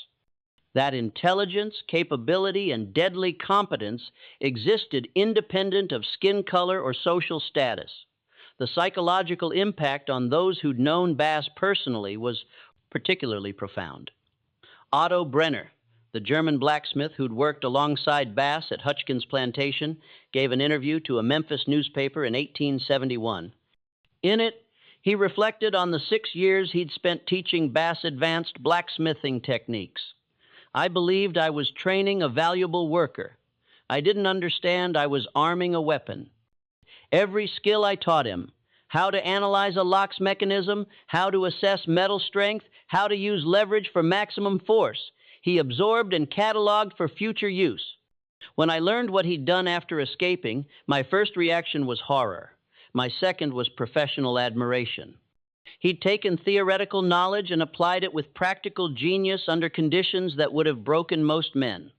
That intelligence, capability, and deadly competence existed independent of skin color or social status. The psychological impact on those who'd known Bass personally was particularly profound. Otto Brenner, the German blacksmith who'd worked alongside Bass at Hutchkins' plantation, gave an interview to a Memphis newspaper in 1871. In it, he reflected on the 6 years he'd spent teaching Bass advanced blacksmithing techniques. I believed I was training a valuable worker. I didn't understand I was arming a weapon. Every skill I taught him, how to analyze a lock's mechanism, how to assess metal strength, how to use leverage for maximum force, he absorbed and cataloged for future use. When I learned what he'd done after escaping, my first reaction was horror. My second was professional admiration. He'd taken theoretical knowledge and applied it with practical genius under conditions that would have broken most men.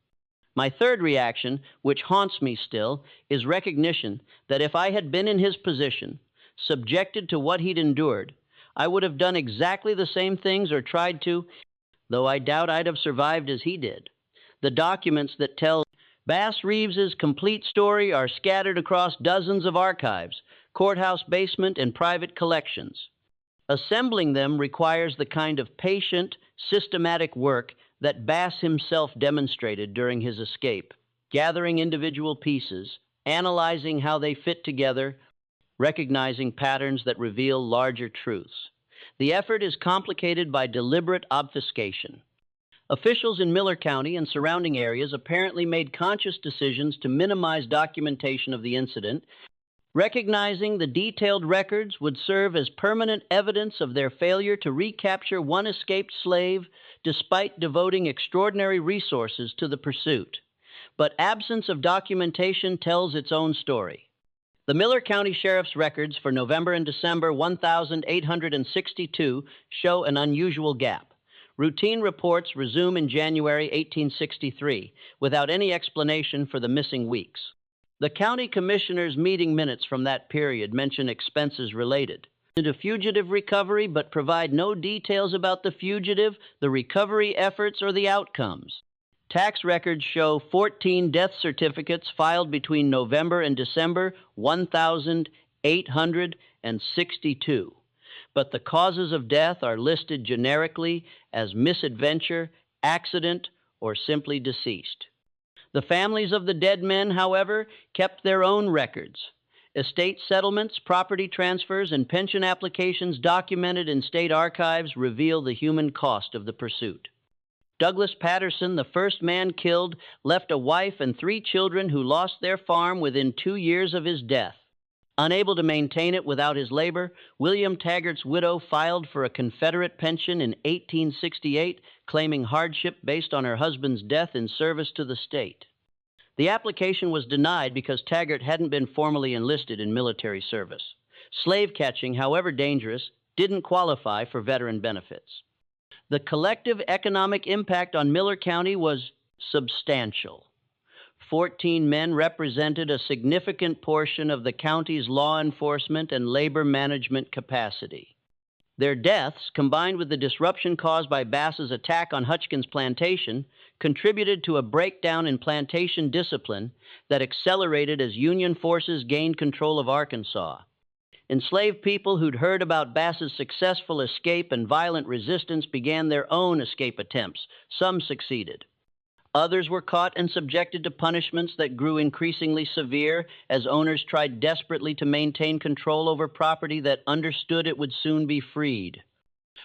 My third reaction, which haunts me still, is recognition that if I had been in his position, subjected to what he'd endured, I would have done exactly the same things or tried to, though I doubt I'd have survived as he did. The documents that tell Bass Reeves's complete story are scattered across dozens of archives, courthouse basement, and private collections. Assembling them requires the kind of patient, systematic work that Bass himself demonstrated during his escape, gathering individual pieces, analyzing how they fit together, recognizing patterns that reveal larger truths. The effort is complicated by deliberate obfuscation. Officials in Miller County and surrounding areas apparently made conscious decisions to minimize documentation of the incident, recognizing the detailed records would serve as permanent evidence of their failure to recapture one escaped slave despite devoting extraordinary resources to the pursuit. But absence of documentation tells its own story. The Miller County Sheriff's records for November and December 1862 show an unusual gap. Routine reports resume in January 1863 without any explanation for the missing weeks. The county commissioners' meeting minutes from that period mention expenses related to fugitive recovery but provide no details about the fugitive, the recovery efforts, or the outcomes. Tax records show 14 death certificates filed between November and December 1862, but the causes of death are listed generically as misadventure, accident, or simply deceased. The families of the dead men, however, kept their own records, Estate settlements, property transfers, and pension applications documented in state archives reveal the human cost of the pursuit. Douglas Patterson, the first man killed, left a wife and 3 children who lost their farm within 2 years of his death. Unable to maintain it without his labor, William Taggart's widow filed for a Confederate pension in 1868, claiming hardship based on her husband's death in service to the state. The application was denied because Taggart hadn't been formally enlisted in military service. Slave catching, however dangerous, didn't qualify for veteran benefits. The collective economic impact on Miller County was substantial. 14 men represented a significant portion of the county's law enforcement and labor management capacity. Their deaths, combined with the disruption caused by Bass's attack on Hutchkins' plantation, contributed to a breakdown in plantation discipline that accelerated as Union forces gained control of Arkansas. Enslaved people who'd heard about Bass's successful escape and violent resistance began their own escape attempts. Some succeeded. Others were caught and subjected to punishments that grew increasingly severe as owners tried desperately to maintain control over property that understood it would soon be freed.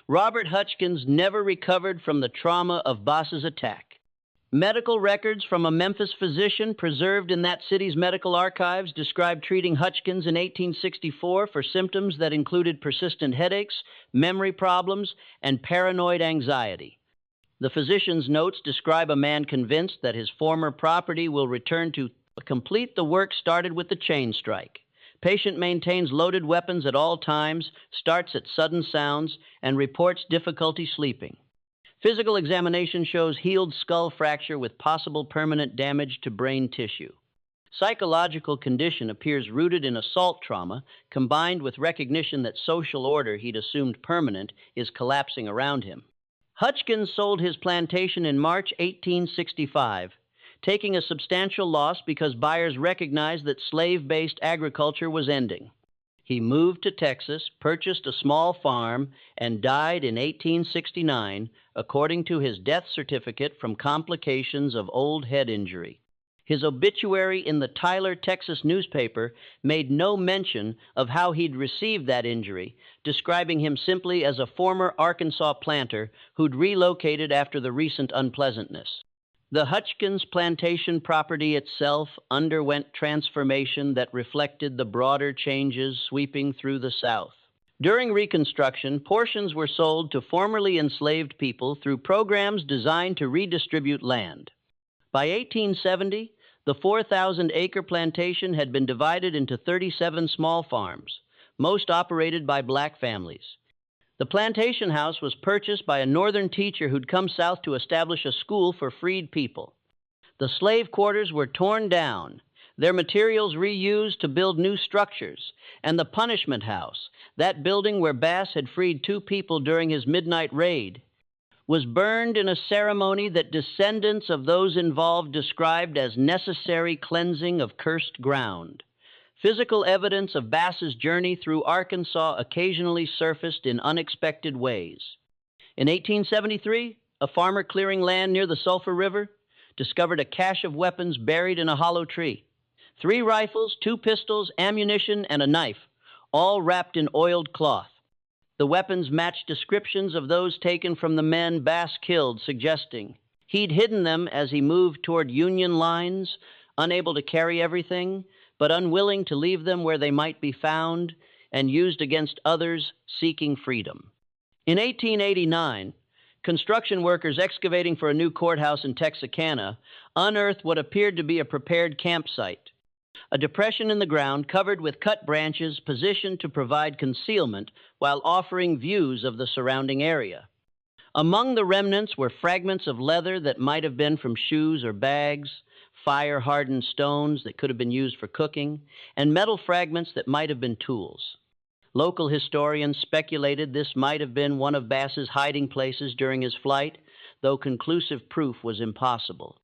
Robert Hutchkins never recovered from the trauma of Bass's attack. Medical records from a Memphis physician preserved in that city's medical archives described treating Hutchkins in 1864 for symptoms that included persistent headaches, memory problems, and paranoid anxiety. The physician's notes describe a man convinced that his former property will return to complete the work started with the chain strike. Patient maintains loaded weapons at all times, starts at sudden sounds, and reports difficulty sleeping. Physical examination shows healed skull fracture with possible permanent damage to brain tissue. Psychological condition appears rooted in assault trauma, combined with recognition that social order he'd assumed permanent is collapsing around him. Hutchkins sold his plantation in March 1865, taking a substantial loss because buyers recognized that slave-based agriculture was ending. He moved to Texas, purchased a small farm, and died in 1869, according to his death certificate from complications of old head injury. His obituary in the Tyler, Texas newspaper made no mention of how he'd received that injury, describing him simply as a former Arkansas planter who'd relocated after the recent unpleasantness. The Hutchkins plantation property itself underwent transformation that reflected the broader changes sweeping through the South. During Reconstruction, portions were sold to formerly enslaved people through programs designed to redistribute land. By 1870, the 4,000-acre plantation had been divided into 37 small farms, most operated by black families. The plantation house was purchased by a northern teacher who'd come south to establish a school for freed people. The slave quarters were torn down, their materials reused to build new structures, and the punishment house, that building where Bass had freed 2 people during his midnight raid, was burned in a ceremony that descendants of those involved described as necessary cleansing of cursed ground. Physical evidence of Bass's journey through Arkansas occasionally surfaced in unexpected ways. In 1873, a farmer clearing land near the Sulphur River discovered a cache of weapons buried in a hollow tree. 3 rifles, 2 pistols, ammunition, and a knife, all wrapped in oiled cloth. The weapons matched descriptions of those taken from the men Bass killed, suggesting he'd hidden them as he moved toward Union lines, unable to carry everything, but unwilling to leave them where they might be found and used against others seeking freedom. In 1889, construction workers excavating for a new courthouse in Texarkana unearthed what appeared to be a prepared campsite, a depression in the ground covered with cut branches positioned to provide concealment while offering views of the surrounding area. Among the remnants were fragments of leather that might have been from shoes or bags, fire-hardened stones that could have been used for cooking, and metal fragments that might have been tools. Local historians speculated this might have been one of Bass's hiding places during his flight, though conclusive proof was impossible.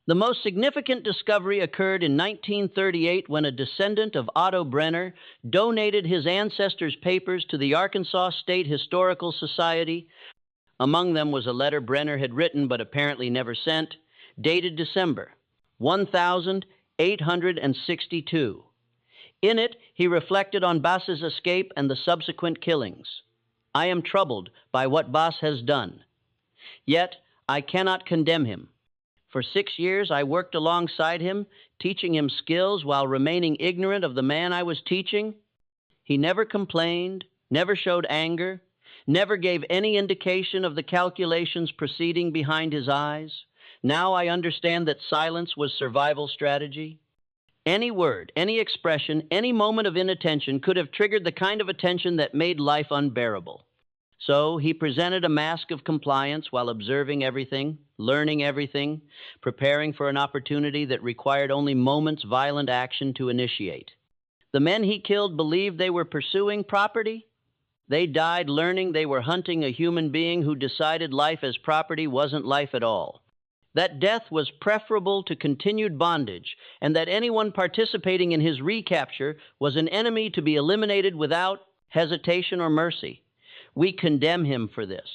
The most significant discovery occurred in 1938 when a descendant of Otto Brenner donated his ancestors' papers to the Arkansas State Historical Society. Among them was a letter Brenner had written but apparently never sent, dated December 1862. In it, he reflected on Bass's escape and the subsequent killings. I am troubled by what Bass has done. Yet, I cannot condemn him. For 6 years, I worked alongside him, teaching him skills while remaining ignorant of the man I was teaching. He never complained, never showed anger, never gave any indication of the calculations proceeding behind his eyes. Now I understand that silence was survival strategy. Any word, any expression, any moment of inattention could have triggered the kind of attention that made life unbearable. So he presented a mask of compliance while observing everything, learning everything, preparing for an opportunity that required only moments' violent action to initiate. The men he killed believed they were pursuing property. They died learning they were hunting a human being who decided life as property wasn't life at all. That death was preferable to continued bondage, and that anyone participating in his recapture was an enemy to be eliminated without hesitation or mercy. We condemn him for this.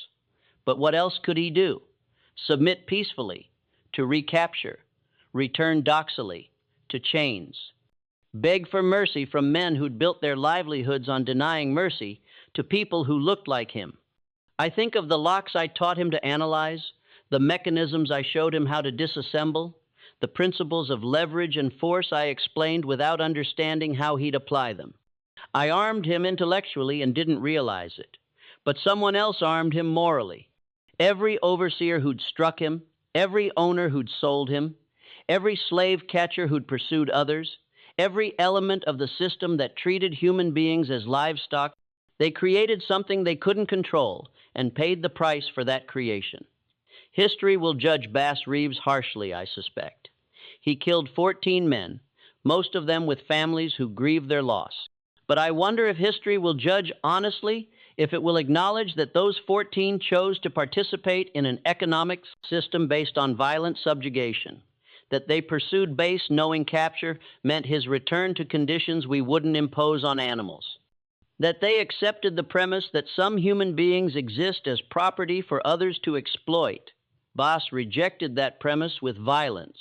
But what else could he do? Submit peacefully, to recapture, return doxily, to chains. Beg for mercy from men who'd built their livelihoods on denying mercy to people who looked like him. I think of the locks I taught him to analyze, the mechanisms I showed him how to disassemble, the principles of leverage and force I explained without understanding how he'd apply them. I armed him intellectually and didn't realize it. But someone else armed him morally. Every overseer who'd struck him, every owner who'd sold him, every slave catcher who'd pursued others, every element of the system that treated human beings as livestock, they created something they couldn't control and paid the price for that creation. History will judge Bass Reeves harshly, I suspect. He killed 14 men, most of them with families who grieved their loss. But I wonder if history will judge honestly, if it will acknowledge that those 14 chose to participate in an economic system based on violent subjugation, that they pursued base knowing capture meant his return to conditions we wouldn't impose on animals, that they accepted the premise that some human beings exist as property for others to exploit. Bass rejected that premise with violence.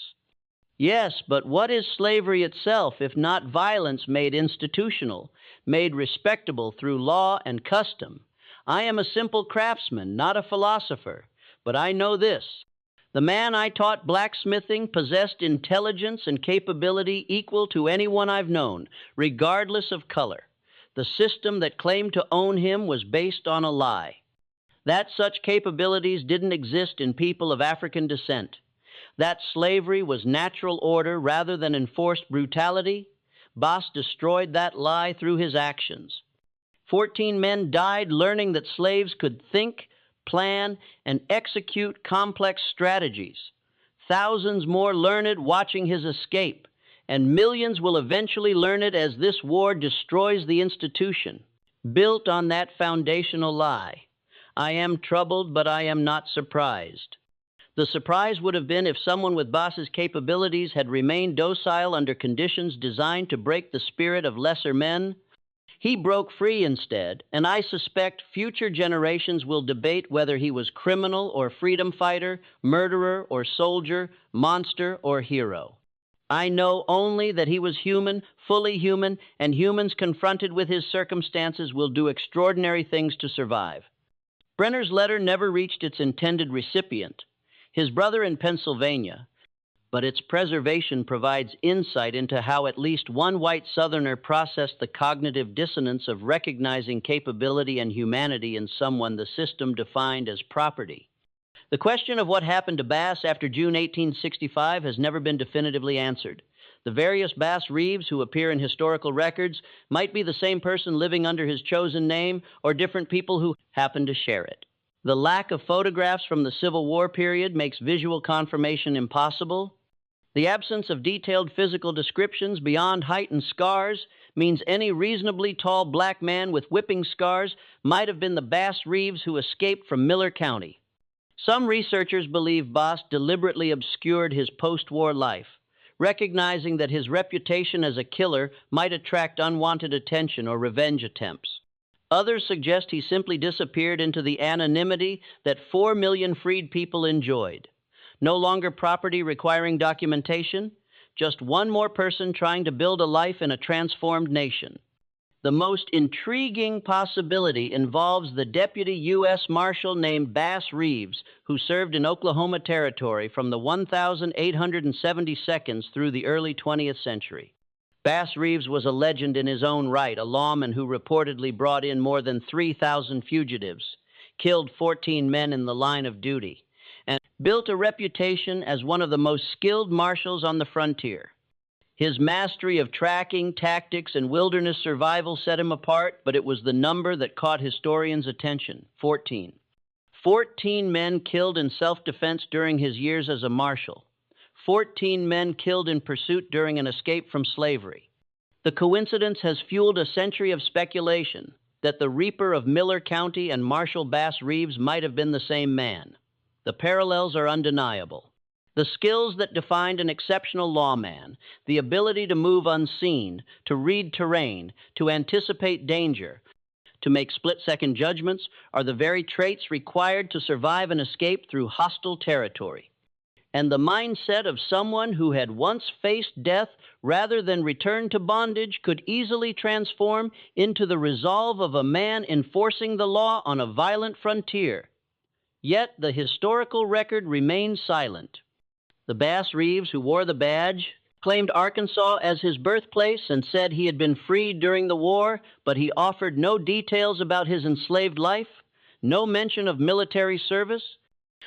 Yes, but what is slavery itself if not violence made institutional, made respectable through law and custom? I am a simple craftsman, not a philosopher, but I know this. The man I taught blacksmithing possessed intelligence and capability equal to anyone I've known, regardless of color. The system that claimed to own him was based on a lie. That such capabilities didn't exist in people of African descent. That slavery was natural order rather than enforced brutality. Bass destroyed that lie through his actions. 14 men died learning that slaves could think, plan, and execute complex strategies. Thousands more learn it watching his escape, and millions will eventually learn it as this war destroys the institution, built on that foundational lie. I am troubled, but I am not surprised. The surprise would have been if someone with Bass's capabilities had remained docile under conditions designed to break the spirit of lesser men. He broke free instead, and I suspect future generations will debate whether he was criminal or freedom fighter, murderer or soldier, monster or hero. I know only that he was human, fully human, and humans confronted with his circumstances will do extraordinary things to survive. Brenner's letter never reached its intended recipient, his brother in Pennsylvania, but its preservation provides insight into how at least one white Southerner processed the cognitive dissonance of recognizing capability and humanity in someone the system defined as property. The question of what happened to Bass after June 1865 has never been definitively answered. The various Bass Reeves who appear in historical records might be the same person living under his chosen name or different people who happen to share it. The lack of photographs from the Civil War period makes visual confirmation impossible. The absence of detailed physical descriptions beyond height and scars means any reasonably tall black man with whipping scars might have been the Bass Reeves who escaped from Miller County. Some researchers believe Bass deliberately obscured his post-war life, recognizing that his reputation as a killer might attract unwanted attention or revenge attempts. Others suggest he simply disappeared into the anonymity that 4 million freed people enjoyed. No longer property requiring documentation, just one more person trying to build a life in a transformed nation. The most intriguing possibility involves the deputy U.S. Marshal named Bass Reeves, who served in Oklahoma Territory from the 1872nd through the early 20th century. Bass Reeves was a legend in his own right, a lawman who reportedly brought in more than 3,000 fugitives, killed 14 men in the line of duty, and built a reputation as one of the most skilled marshals on the frontier. His mastery of tracking, tactics, and wilderness survival set him apart, but it was the number that caught historians' attention: 14. 14 men killed in self-defense during his years as a marshal. 14 men killed in pursuit during an escape from slavery. The coincidence has fueled a century of speculation that the Reaper of Miller County and Marshal Bass Reeves might have been the same man. The parallels are undeniable. The skills that defined an exceptional lawman, the ability to move unseen, to read terrain, to anticipate danger, to make split-second judgments, are the very traits required to survive an escape through hostile territory. And the mindset of someone who had once faced death rather than return to bondage could easily transform into the resolve of a man enforcing the law on a violent frontier. Yet the historical record remains silent. The Bass Reeves who wore the badge claimed Arkansas as his birthplace and said he had been freed during the war, but he offered no details about his enslaved life, no mention of military service.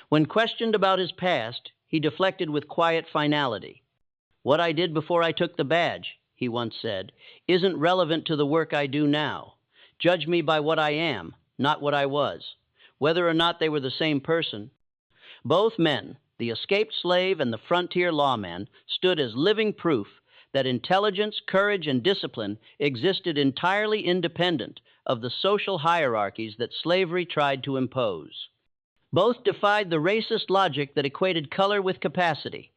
When questioned about his past, he deflected with quiet finality. "What I did before I took the badge," he once said, "isn't relevant to the work I do now. Judge me by what I am, not what I was." Whether or not they were the same person, both men, the escaped slave and the frontier lawman, stood as living proof that intelligence, courage, and discipline existed entirely independent of the social hierarchies that slavery tried to impose. Both defied the racist logic that equated color with capacity.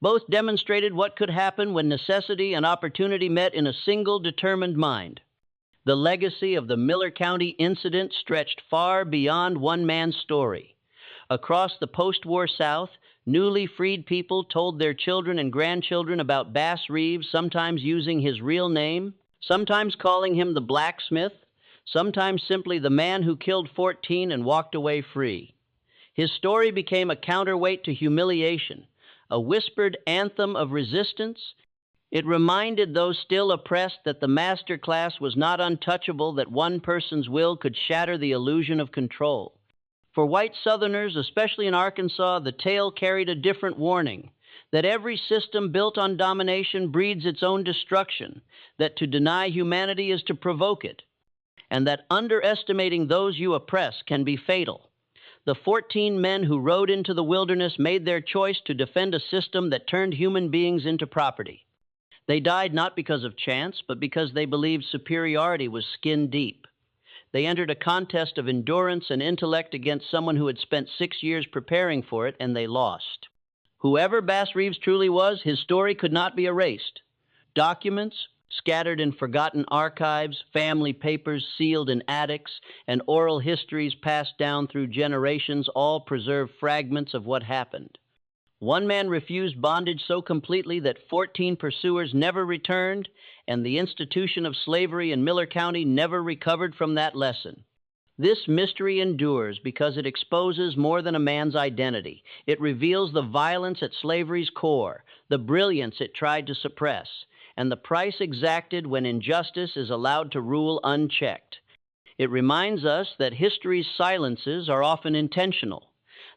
Both demonstrated what could happen when necessity and opportunity met in a single determined mind. The legacy of the Miller County incident stretched far beyond one man's story. Across the post-war South, newly freed people told their children and grandchildren about Bass Reeves, sometimes using his real name, sometimes calling him the blacksmith, sometimes simply the man who killed 14 and walked away free. His story became a counterweight to humiliation, a whispered anthem of resistance. It reminded those still oppressed that the master class was not untouchable, that one person's will could shatter the illusion of control. For white Southerners, especially in Arkansas, the tale carried a different warning, that every system built on domination breeds its own destruction, that to deny humanity is to provoke it, and that underestimating those you oppress can be fatal. The 14 men who rode into the wilderness made their choice to defend a system that turned human beings into property. They died not because of chance, but because they believed superiority was skin deep. They entered a contest of endurance and intellect against someone who had spent 6 years preparing for it, and they lost. Whoever Bass Reeves truly was, his story could not be erased. Documents, scattered in forgotten archives, family papers sealed in attics, and oral histories passed down through generations all preserve fragments of what happened. One man refused bondage so completely that 14 pursuers never returned, and the institution of slavery in Miller County never recovered from that lesson. This mystery endures because it exposes more than a man's identity. It reveals the violence at slavery's core, the brilliance it tried to suppress, and the price exacted when injustice is allowed to rule unchecked. It reminds us that history's silences are often intentional,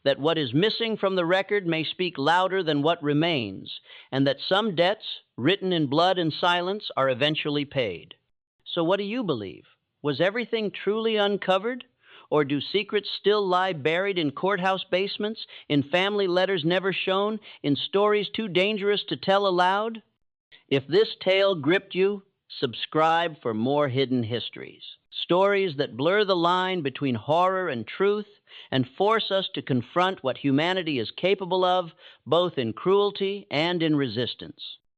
that what is missing from the record may speak louder than what remains, and that some debts, written in blood and silence, are eventually paid. So what do you believe? Was everything truly uncovered? Or do secrets still lie buried in courthouse basements, in family letters never shown, in stories too dangerous to tell aloud? If this tale gripped you, subscribe for more hidden histories. Stories that blur the line between horror and truth and force us to confront what humanity is capable of, both in cruelty and in resistance.